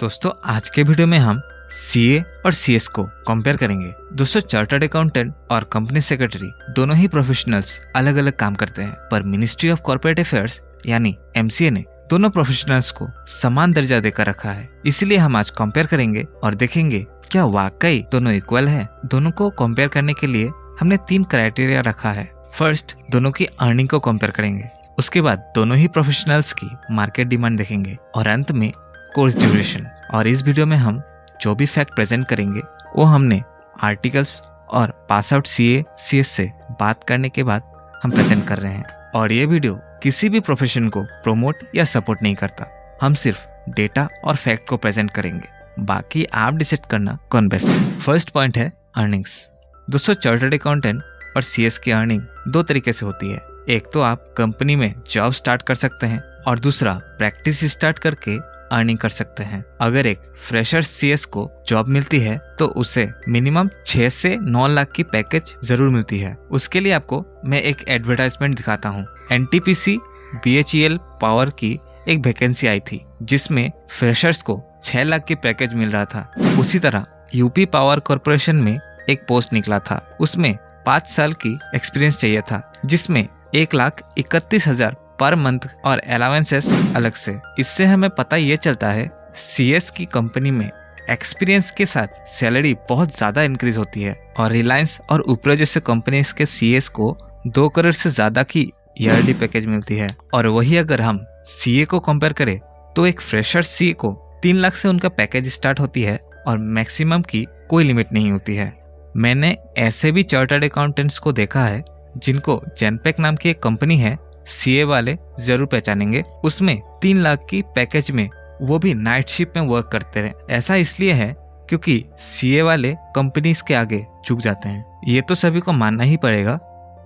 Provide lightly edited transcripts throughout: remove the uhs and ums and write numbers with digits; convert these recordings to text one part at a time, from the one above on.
दोस्तों आज के वीडियो में हम सीए और सीएस को कंपेयर करेंगे। दोस्तों चार्टर्ड अकाउंटेंट और कंपनी सेक्रेटरी दोनों ही प्रोफेशनल्स अलग अलग काम करते हैं, पर मिनिस्ट्री ऑफ कॉर्पोरेट अफेयर्स यानी एमसीए ने दोनों प्रोफेशनल्स को समान दर्जा देकर रखा है। इसीलिए हम आज कंपेयर करेंगे और देखेंगे क्या वाकई दोनों इक्वल है। दोनों को कंपेयर करने के लिए हमने 3 क्राइटेरिया रखा है। फर्स्ट, दोनों की अर्निंग को कंपेयर करेंगे, उसके बाद दोनों ही प्रोफेशनल्स की मार्केट डिमांड देखेंगे और अंत में कोर्स ड्यूरेशन। और इस वीडियो में हम जो भी फैक्ट प्रेजेंट करेंगे वो हमने आर्टिकल्स और पास आउट सीए सीएस से बात करने के बाद हम प्रेजेंट कर रहे हैं। और ये वीडियो किसी भी प्रोफेशन को प्रमोट या सपोर्ट नहीं करता, हम सिर्फ डेटा और फैक्ट को प्रेजेंट करेंगे, बाकी आप डिसाइड करना कौन बेस्ट है। फर्स्ट पॉइंट है अर्निंग्स। दोस्तों चार्टर्ड अकाउंटेंट और सीएस की अर्निंग 2 तरीके से होती है। एक तो आप कंपनी में जॉब स्टार्ट कर सकते हैं और दूसरा प्रैक्टिस स्टार्ट करके अर्निंग कर सकते हैं। अगर एक फ्रेशर सीएस को जॉब मिलती है तो उसे मिनिमम 6 से 9 लाख की पैकेज जरूर मिलती है। उसके लिए आपको मैं एक एडवर्टाइजमेंट दिखाता हूँ। एनटीपीसी बीएचईएल पावर की एक वैकेंसी आई थी जिसमें फ्रेशर्स को 6 लाख की पैकेज मिल रहा था। उसी तरह यूपी पावर कॉर्पोरेशन में एक पोस्ट निकला था, उसमें 5 साल की एक्सपीरियंस चाहिए था, जिसमें 1,31,000 पर मंथ और अलाउंसेस अलग से। इससे हमें पता ये चलता है सीएस की कंपनी में एक्सपीरियंस के साथ सैलरी बहुत ज्यादा इंक्रीज होती है। और रिलायंस और उपरो जैसे कंपनीज के सीएस को 2 करोड़ से ज्यादा की ईयरली पैकेज मिलती है। और वही अगर हम सीए को कंपेयर करें तो एक फ्रेशर सीए को 3 लाख से उनका पैकेज स्टार्ट होती है और मैक्सिमम की कोई लिमिट नहीं होती है। मैंने ऐसे भी चार्टर्ड अकाउंटेंट्स को देखा है जिनको जेनपेक नाम की एक कंपनी है, सीए वाले जरूर पहचानेंगे, उसमें 3 लाख की पैकेज में वो भी नाइट शिफ्ट में वर्क करते रहे। ऐसा इसलिए है क्योंकि सीए वाले कंपनीज के आगे झुक जाते हैं। ये तो सभी को मानना ही पड़ेगा,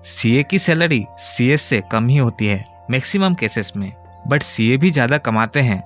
सीए की सैलरी सीएस से कम ही होती है मैक्सिमम केसेस में, बट सीए भी ज्यादा कमाते हैं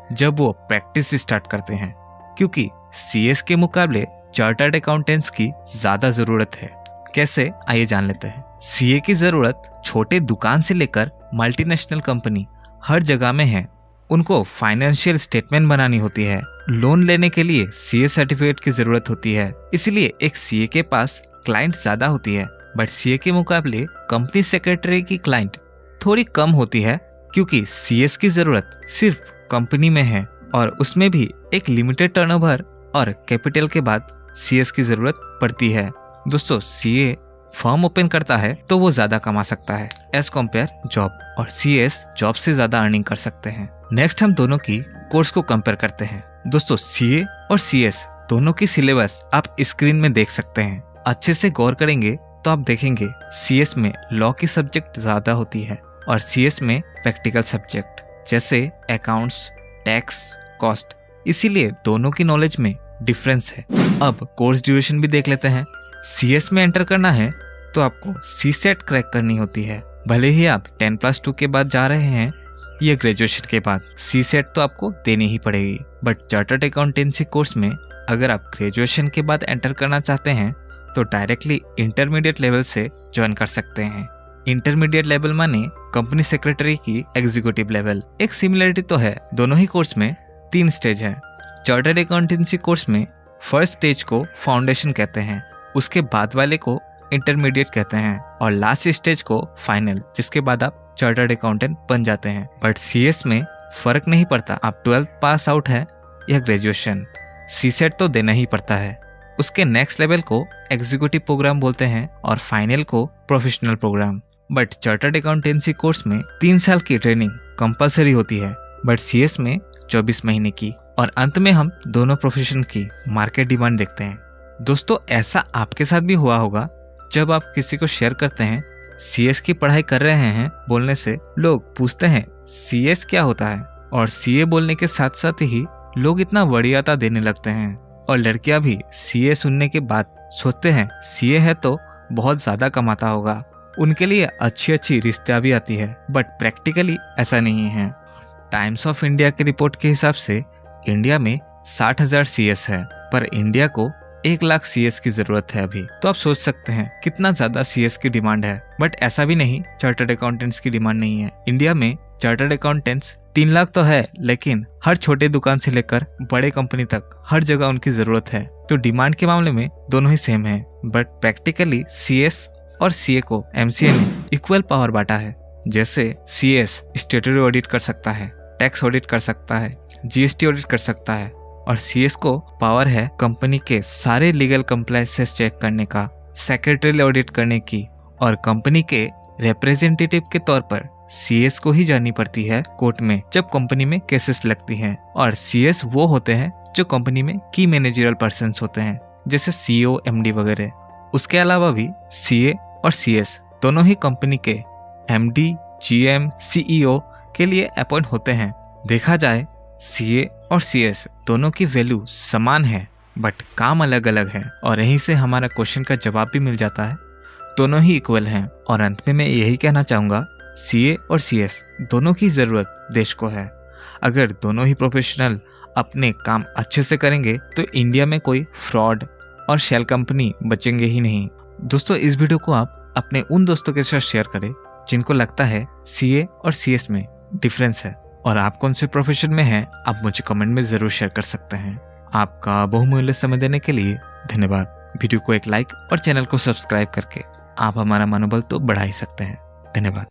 जब वो प्रैक्टिस स्टार्ट करते हैं, क्योंकि सीएस के मुकाबले चार्टर्ड अकाउंटेंट्स की ज्यादा जरूरत है। कैसे, आइए जान लेते हैं। सीए की जरूरत छोटे दुकान से लेकर मल्टीनेशनल कंपनी हर जगह में है। उनको फाइनेंशियल स्टेटमेंट बनानी होती है, लोन लेने के लिए सीए सर्टिफिकेट की जरूरत होती है, इसलिए एक सीए के पास क्लाइंट ज्यादा होती है। बट सीए के मुकाबले कंपनी सेक्रेटरी की क्लाइंट थोड़ी कम होती है, क्योंकि सीएस की जरूरत सिर्फ कंपनी में है और उसमें भी एक लिमिटेड टर्नओवर और कैपिटल के बाद सीएस की जरूरत पड़ती है। दोस्तों सीए फर्म ओपन करता है तो वो ज्यादा कमा सकता है एज कम्पेयर जॉब, और सीएस जॉब से ज्यादा अर्निंग कर सकते हैं। नेक्स्ट हम दोनों की कोर्स को कंपेयर करते हैं। दोस्तों सीए और सीएस दोनों की सिलेबस आप स्क्रीन में देख सकते हैं। अच्छे से गौर करेंगे तो आप देखेंगे सीएस में लॉ की सब्जेक्ट ज्यादा होती है और सीएस में प्रैक्टिकल सब्जेक्ट जैसे अकाउंट्स, टैक्स, कॉस्ट, इसीलिए दोनों की नॉलेज में डिफरेंस है। अब कोर्स ड्यूरेशन भी देख लेते हैं। सीएस में एंटर करना है तो आपको सीसेट क्रैक करनी होती है, भले ही आप 10+2 के बाद जा रहे हैं या ग्रेजुएशन के बाद, सीसेट तो आपको देनी ही पड़ेगी। बट चार्टर्ड अकाउंटेंसी कोर्स में अगर आप ग्रेजुएशन के बाद एंटर करना चाहते हैं तो डायरेक्टली इंटरमीडिएट लेवल से ज्वाइन कर सकते हैं। इंटरमीडिएट लेवल माने कंपनी सेक्रेटरी की एग्जीक्यूटिव लेवल। एक सिमिलरिटी तो है, दोनों ही कोर्स में 3 स्टेज है। चार्टर्ड अकाउंटेंसी कोर्स में फर्स्ट स्टेज को फाउंडेशन कहते हैं, उसके बाद वाले को इंटरमीडिएट कहते हैं और लास्ट स्टेज को फाइनल, जिसके बाद आप चार्टर्ड अकाउंटेंट बन जाते हैं। बट सीएस में फर्क नहीं पड़ता आप 12th पास आउट है या ग्रेजुएशन, सीसेट तो देना ही पड़ता है। उसके नेक्स्ट लेवल को एग्जीक्यूटिव प्रोग्राम बोलते हैं और फाइनल को professional program. But chartered accountancy course में 3 साल की ट्रेनिंग कंपलसरी होती है, बट सीएस में 24 महीने की। और अंत में हम दोनों प्रोफेशन की मार्केट डिमांड देखते हैं। दोस्तों ऐसा आपके साथ भी हुआ होगा, जब आप किसी को शेयर करते हैं सीएस की पढ़ाई कर रहे हैं बोलने से लोग पूछते हैं सीएस क्या होता है, और सीए बोलने के साथ साथ ही लोग इतना वरीयता देने लगते हैं। और लड़कियां भी सीए सुनने के बाद सोचते हैं सीए है तो बहुत ज्यादा कमाता होगा, उनके लिए अच्छी अच्छी रिश्ते भी आती है। बट प्रैक्टिकली ऐसा नहीं है। टाइम्स ऑफ इंडिया की रिपोर्ट के हिसाब से इंडिया में 60,000 सीएस है, पर इंडिया को 1 लाख सीएस की जरूरत है अभी। तो आप सोच सकते हैं कितना ज्यादा सीएस की डिमांड है। बट ऐसा भी नहीं चार्टर्ड अकाउंटेंट्स की डिमांड नहीं है। इंडिया में चार्टर्ड अकाउंटेंट्स 3 लाख तो है, लेकिन हर छोटे दुकान से लेकर बड़े कंपनी तक हर जगह उनकी जरूरत है। तो डिमांड के मामले में दोनों ही सेम है, बट प्रैक्टिकली सीएस और सीए को एमसीए ने इक्वल पावर बांटा है। जैसे सीएस स्टेटरी ऑडिट कर सकता है, टैक्स ऑडिट कर सकता है, जीएसटी ऑडिट कर सकता है, और सीएस को पावर है कंपनी के सारे लीगल कंप्लायंसेस चेक करने का, सेक्रेटरी ऑडिट करने की, और कंपनी के रिप्रेजेंटेटिव के तौर पर सीएस को ही जानी पड़ती है कोर्ट में जब कंपनी में केसेस लगती हैं। और सीएस वो होते हैं जो कंपनी में की मैनेजरियल पर्सन्स होते हैं, जैसे सीईओ, एमडी वगैरह। उसके अलावा भी सीए और सीएस दोनों ही कंपनी के एमडी, जीएम, सीईओ के लिए अपॉइंट होते हैं। देखा जाए सीए और सीएस दोनों की वैल्यू समान है, बट काम अलग अलग है, और यहीं से हमारा क्वेश्चन का जवाब भी मिल जाता है, दोनों ही इक्वल हैं। और अंत में मैं यही कहना चाहूँगा, सीए और सीएस दोनों की ज़रूरत देश को है। अगर दोनों ही प्रोफेशनल अपने काम अच्छे से करेंगे तो इंडिया में कोई फ्रॉड और शेल कंपनी बचेंगे ही नहीं। दोस्तों, इस वीडियो को आप अपने उन दोस्तों के साथ शेयर करें जिनको लगता है सीए और सीएस में डिफरेंस है, और आप कौन से प्रोफेशन में हैं आप मुझे कमेंट में ज़रूर शेयर कर सकते हैं। आपका बहुमूल्य समय देने के लिए धन्यवाद। वीडियो को एक लाइक और चैनल को सब्सक्राइब करके आप हमारा मनोबल तो बढ़ा ही सकते हैं। धन्यवाद।